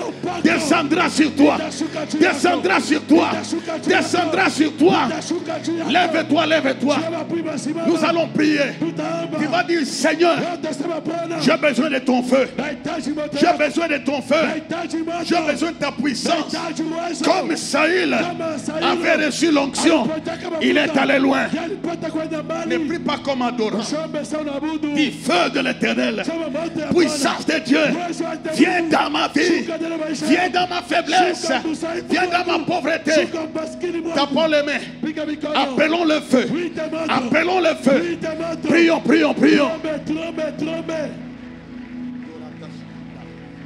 descendra sur toi. Itashuka juu yako. Descendra sur toi. Itashuka juu yako. Descendra sur toi. Itashuka juu yako. Lève-toi, lève-toi. Shema prima simama. Nous allons prier. Tutaomba. Tu vas dire, Seigneur, Utasema Bwana, j'ai besoin de ton feu. nahitaji moto J'ai wako. besoin de ton feu. Nahitaji moto. J'ai besoin de ta puissance. Nahitaji uwezo. Comme Saïl Kama Sauli avait reçu l'onction, alipotaka mafuta, il est allé loin. yalipata kwenda mbali. Ne prie pas comme adorant. Usiombe sana unaabudu. Dis feu de l'éternel. Sema moto ya Puissance de Dieu. Bwana. Uwezo wa Mungu. Viens dans ma vie. Shuka ndani ya maisha Viens yangu. dans ma faiblesse. Shuka udhaifu Viens dans ma wangu. pauvreté. Shuka umaskini mwangu. Tapons les mains. Piga mikono. Appelons le feu. Tuite moto. Appelons le feu. Tuite moto. Prions, prions, prions. Trombe, trombe, trombe.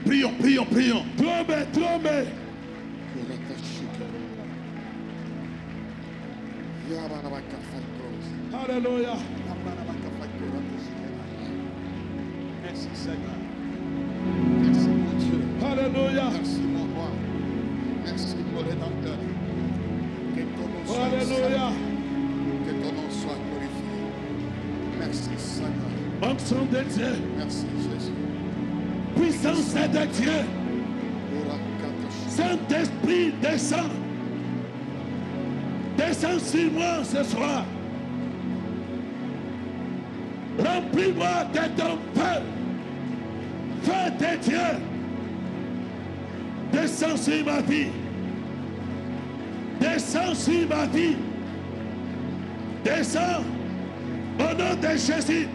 Prions, prions, prions. Trombe, trombe. Hallelujah. Merci Seigneur. Merci mon Dieu. Hallelujah. Merci mon roi. Merci mon rédempteur. Que ton nom soit Hallelujah. saint. Que ton nom soit glorifié. Merci Seigneur. Onction de Dieu. Merci Jésus. Puissance de Dieu. Saint-Esprit, descend. Descends sur moi ce soir. Remplis-moi de ton feu. Feu de Dieu. Descends sur ma vie. Descends sur ma vie. Descends au nom de Jésus.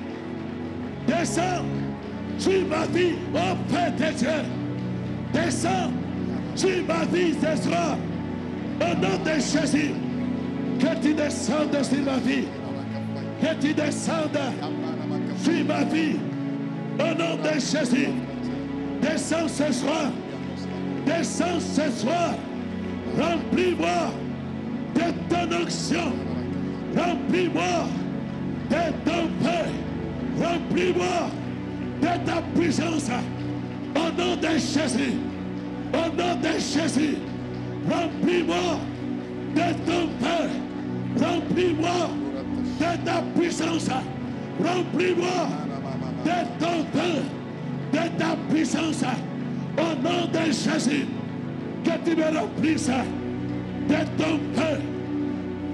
Descends sur ma vie, au feu de Dieu. Descends sur ma vie ce soir. Au nom de Jésus. Que tu descendes sur ma vie. Que tu descendes sur ma vie. Au nom de Jésus. Descends ce soir. Descends ce soir. Remplis-moi de ton onction. Remplis-moi de ton feu. Remplis-moi de ta puissance. Au nom de Jésus. Au nom de Jésus. Remplis-moi de ton feu. Remplis-moi de ta puissance. Remplis-moi de ton feu. De ta puissance. Au nom de Jésus. Que tu me remplisses de ton feu.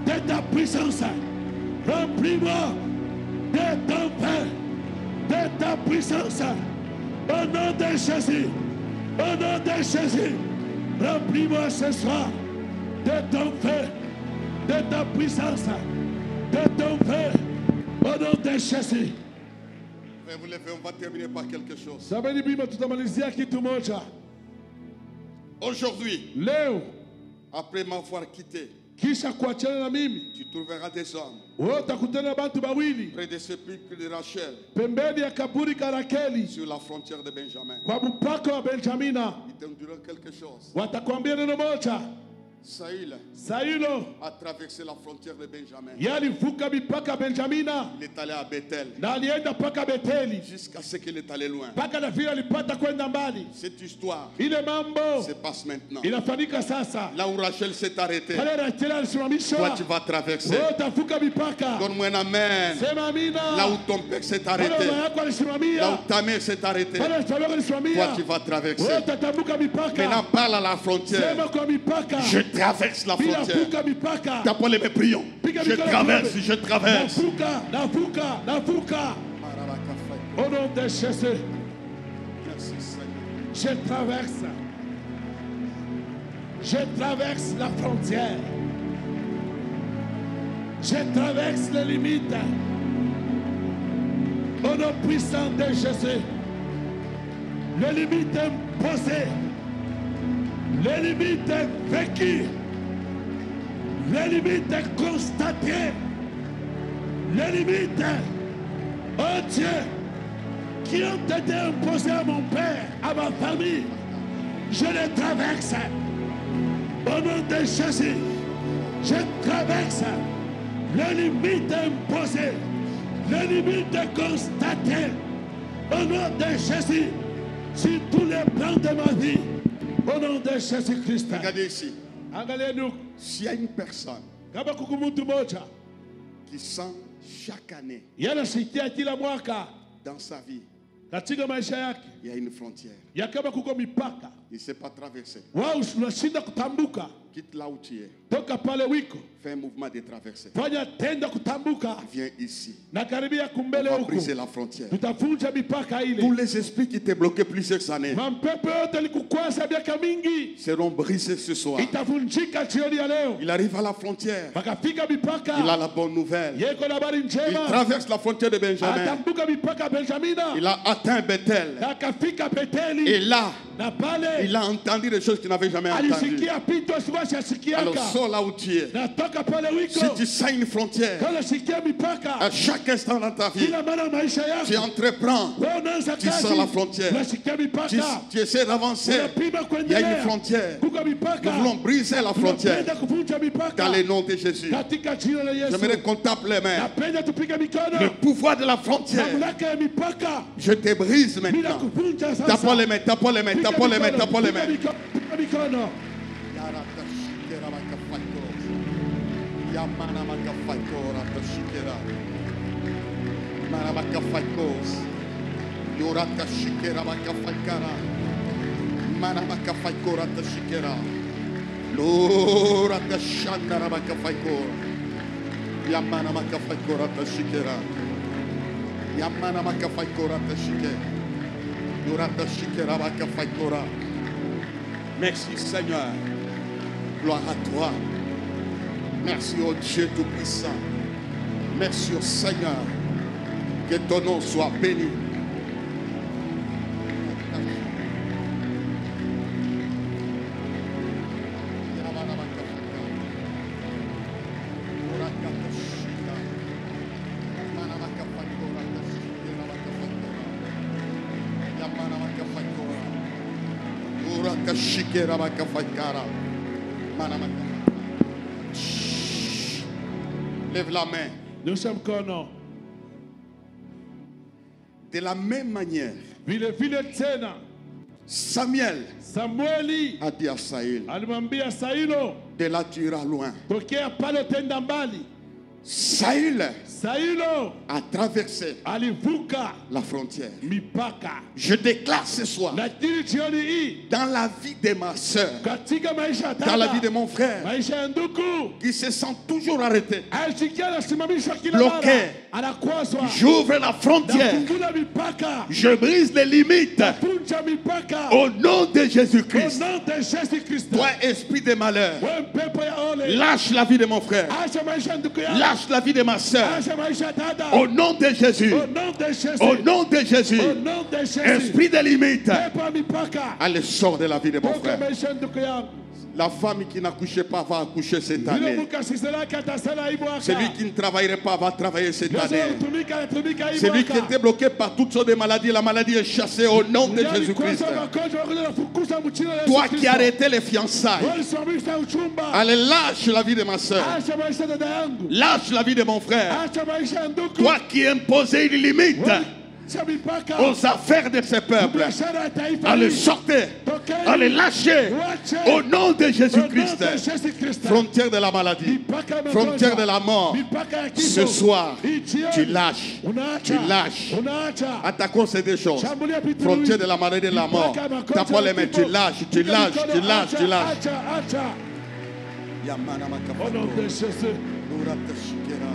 De ta puissance. Remplis-moi de ton feu. De ta puissance. Au nom de Jésus. Au nom de Jésus. Remplis-moi ce soir de ton feu, de ta puissance, de ton feu, au nom de Jésus. Vous levez, on va terminer par quelque chose. Sabeni bima tutamalizia kitu moja. Aujourd'hui, Leo après m'avoir quitté, kisha kuachana na mimi, tu trouveras des hommes wewe utakutana na bantu bawili près des sépulcres de Rachel, pembeni ya kaburi ka Rakeli sur la frontière de Benjamin. kwa mpaka wa Benjamina. Ils te diront quelque chose. Watakwambia neno moja. Saül Sailo a traversé la frontière de Benjamin. yalivuka mipaka Benjamina Il est allé à Bethel na alienda mpaka Beteli jusqu'à ce qu'il est allé loin. mpaka na vile alipata kwenda mbali. Cette histoire Ile mambo se passe maintenant. inafanyika sasa. Là où Rachel s'est arrêtée, Pale Racheli alisimamishwa. toi tu vas traverser. Wewe utavuka mipaka. Donne-moi un amen. Sema amina. Là où ton père s'est Pale arrêté, mama yako là alisimamia. où ta mère s'est arrêtée, Pale mama yako alisimamia. toi tu vas Wewe traverser. utatambuka mipaka. Maintenant parle à la frontière. Sema kwa mipaka. Je traverse la Bila frontière. vuka mipaka. Tapons les mains, prions. Je traverse, je traverse. Navuka, navuka. Au nom de Jésus, Merci Seigneur. je traverse. Je traverse la frontière. Je traverse les limites. Au nom puissant de Jésus. Les limites imposées. Les limites vécues. Les limites constatées. Les limites, oh Dieu, qui ont été imposées à mon père, à ma famille. Je les traverse. Au nom de Jésus, je traverse les limites imposées, les limites constatées. Au nom de Jésus, sur tous les plans de ma vie. Au nom de Jésus-Christ. Regardez ici. Angalieni S'il y a une personne kama kuku mtu moja qui sent chaque année yanasikia kila mwaka dans sa vie, katika maisha yake il y a une frontière. ya kama kuko mipaka, Il ne sait pas traverser. wao unashinda kutambuka. Quitte là où tu es. Toka pale wiko, Fais un mouvement de traverser. fanya tendo kutambuka, Viens ici. na karibia On kumbele va huku, briser la frontière. tutavunja mipaka Tous ile. les esprits qui t'ont bloqué plusieurs années Mampepo yote likukwaza miaka mingi seront brisés ce soir. itavunjika jioni ya leo. Il arrive à la frontière. Wakafika Il a mipaka, la bonne nouvelle. yeko na habari Il njema, traverse la frontière de Benjamin. atambuka mipaka Benjamina, Il a atteint Bethel. na akafika Et Beteli, là, na pale il a entendu des choses qu'il n'avait jamais entendues. alisikia pito Alors siwashasikiaka. sors là où tu es. Natoka pale Si wiko, tu sens une frontière, kana sikia mipaka à chaque instant dans ta vie, kila mara maisha tu yako, entreprends, wewe unaanza tu sens la frontière. unasikia tu, mipaka, tu essaies d'avancer. unapima Il y a une kuendelea, frontière. kuko Nous mipaka, voulons briser la frontière tunapenda kuvunja dans mipaka le nom de Jésus. katika jina la Yesu. J'aimerais qu'on tape les mains. Napenda tupige mikono, Le pouvoir de la frontière, mamlaka ya mipaka je te brise bila maintenant. kuvunja sasa. Tapons les mains, tapons les mains, Piga tapons les mains, mikono, tapons les piga mains. mikono, piga mikono. Merci Seigneur. Gloire à toi. Merci au Dieu Tout-Puissant. Merci au Seigneur. Que ton nom soit béni. Lève la main. Nyosha mkono. De la même manière, Vile vile tena Samuel Samueli a dit à Saül, alimwambia Saulo, de là tu iras loin. tokea pale tenda mbali. Saül Saulo a traversé alivuka la frontière. mipaka. Je déclare ce soir, Lakini jioni hii dans la vie de ma soeur, katika maisha ya dans la vie de dada, mon frère, maisha ya ndugu, qui se sent toujours arrêté, alisikia anasimamishwa kila Bloqué. mara, anakwazwa. j'ouvre la frontière. Nafungula mipaka, Je brise les limites vunja mipaka au nom de au Jésus-Christ. nom de Jésus-Christ. Toi, esprit de malheur, Wewe pepo ya ole, lâche la vie de mon frère. acha maisha ya ndugu yako, Lâche la vie de ma soeur. acha maisha ya dada, Au nom de Jésus. au nom de Jésus, Au nom de Jésus. au nom de Jésus. Esprit de limite. Pepo ya mipaka, Allez, sors de la vie de mon toka frère. maisha ya ndugu yangu. La femme qui n'accouchait pas va accoucher cette Vile année. mukasiselaka atasela hii mwaka. Celui qui ne travaillerait pas va travailler cette Yesu année. anatumika, anatumika hii Celui qui mwaka. était bloqué par toutes sortes de maladies, la maladie est chassée au nom de Yali Jésus-Christ. kwanza magonjwa wako yanafukuza mchina Yesu Toi qui Kristo. arrêtais les fiançailles, Walisimamisha uchumba. allez, lâche la vie de ma soeur. Acha maisha ya dada yangu. Lâche la vie de mon frère. Acha maisha ya ndugu. Toi qui imposais une limite Acha mipaka. aux affaires de ce peuple, Biashara ya taifa allez, hili. sortez. Tokeni. Allez, lâchez. Wache. Au nom de Au nom Jésus-Christ. de Jésus-Christ. Frontière de la maladie, Mipaka ya magonjwa. frontière de la mort. Mipaka ya kifo. Ce soir, Hii jioni. tu lâches. Unaacha. Tu lâches. Unaacha. Attaquons ces deux choses. Shambulia vitu Frontière hivi. de la maladie et de la mort. Mipaka ya magonjwa Tapons ya les mains, kifo. tu lâches, tu Piga lâches, mikono. tu lâches, tu Acha, lâches. acha, acha. Au nom de Jésus.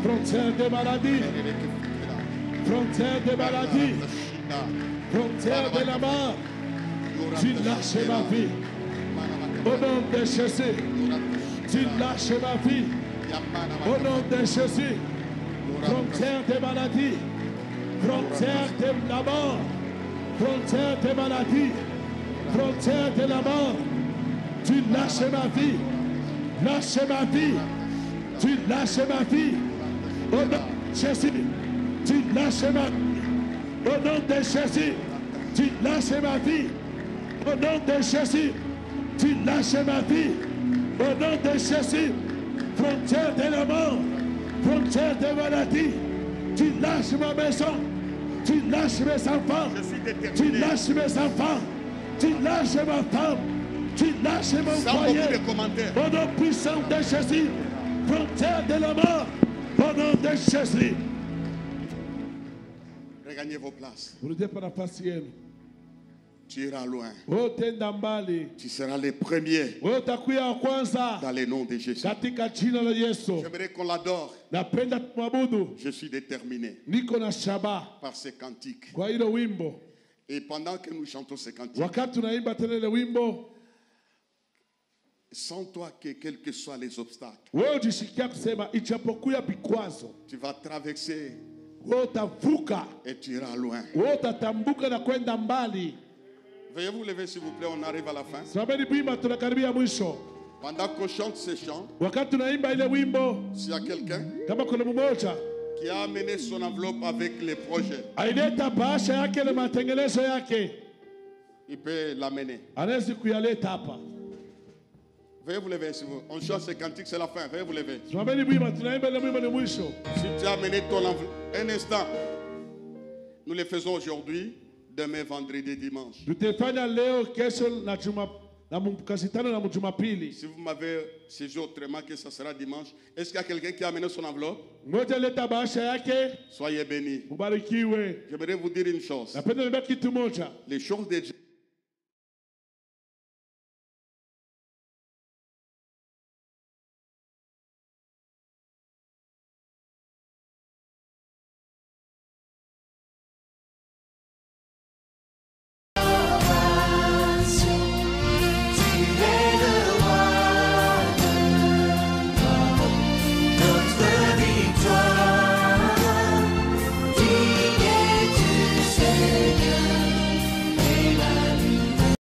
Frontière des maladies. Frontière des maladies. Frontière de la mort. Tu lâches ma vie. Au nom de Jésus, tu lâches ma vie. Au nom de Jésus, frontière de maladie, frontière de la mort, frontière de maladie, frontière de la mort, tu lâches ma vie, lâche ma vie, tu lâches ma vie. Au nom de Jésus, tu lâches ma vie. Au nom de Jésus, tu lâches ma vie. Au nom de Jésus, tu lâches ma vie. Au nom de Jésus, frontière de la mort, frontière de maladie, tu lâches ma maison, tu lâches mes enfants, tu lâches mes enfants, tu lâches ma femme, tu lâches mon foyer. Au nom puissant de Jésus, frontière de la mort, au nom de Jésus. Regagnez vos places. Tu iras loin. Tu seras les premiers dans les noms de Jésus. J'aimerais qu'on l'adore. Je suis déterminé par ces cantiques. Et pendant que nous chantons ces cantiques, sens-toi que quels que soient les obstacles, tu vas traverser et tu iras loin. Veuillez vous lever s'il vous plaît, on arrive à la fin. Pendant qu'on chante ces chants, s'il y a quelqu'un qui a amené son enveloppe avec les projets, il peut l'amener. Veuillez vous lever s'il vous plaît. On chante ces cantiques, c'est la fin. Veuillez vous lever. Si tu as amené ton enveloppe, un instant, nous les faisons aujourd'hui. Demain, vendredi, dimanche. Si vous m'avez saisi autrement que ça sera dimanche, est-ce qu'il y a quelqu'un qui a amené son enveloppe? Soyez bénis. J'aimerais vous dire une chose. Les choses de Dieu